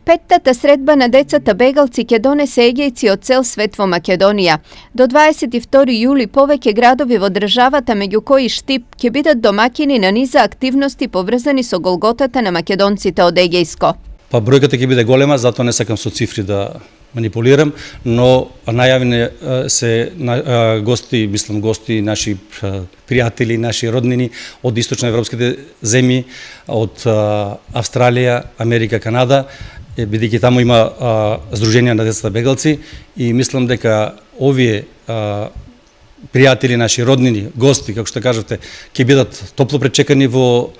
Петтата средба на децата бегалци ќе донесе егејци од цел свет во Македонија. До 22 јули повеќе градови во државата, меѓу кои Штип, ќе бидат домакини на низа активности поврзани со голготата на македонците од Егејско. Па бројката ќе биде голема, затоа не сакам со цифри да манипулирам, но најавени се гости, гости, наши пријатели, наши роднини од источноевропските земји, од Австралија, Америка, Канада, бидејќи таму има Сдруженија на децата бегалци и мислам дека овие пријатели, наши роднини, гости, како што кажавте, ќе бидат топло пречекани во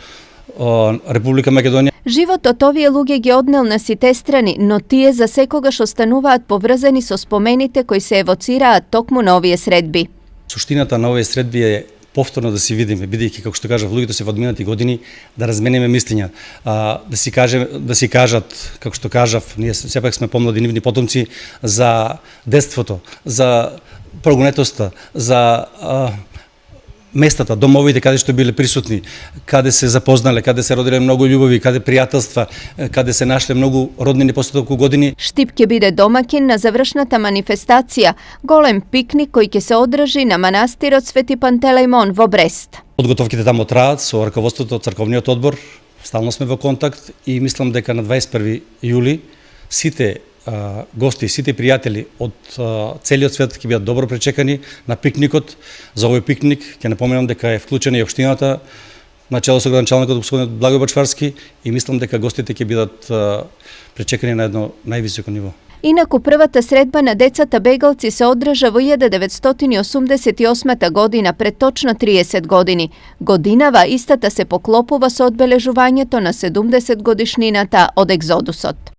Република Македонија. Животот овие луѓе ги однел на сите страни, но тие за секогаш остануваат поврзани со спомените кои се евоцираат токму на овие средби. Суштината на овие средби е повторно да се видиме, бидејќи, како што кажав, луѓето се во одминати години да размениме мислења, да си кажат, како што кажав, ние сепак сме помлади нивни потомци, за детството, за прогонетоста, за местата, домовите каде што биле присутни, каде се запознале, каде се родиле многу љубови, каде пријателства, каде се нашле многу роднини после толку години. Штип ќе биде домакин на завршната манифестација, голем пикник кој ќе се одржи на манастирот Свети Пантелејмон во Брест. Подготовките таму траат со раководството од црковниот одбор, стално сме во контакт и мислам дека на 21 јули сите гости, сите пријатели од целиот свет ќе бидат добро пречекани на пикникот. За овој пикник ќе напоменам дека е вклучена и општината на чело со градоначалникот господинот Благој Бачварски и мислам дека гостите ќе бидат пречекани на едно највисоко ниво. Инаку првата средба на децата бегалци се одржа во 1988 година, пред точно 30 години. Годинава истата се поклопува со одбележувањето на 70 годишнината од екзодусот.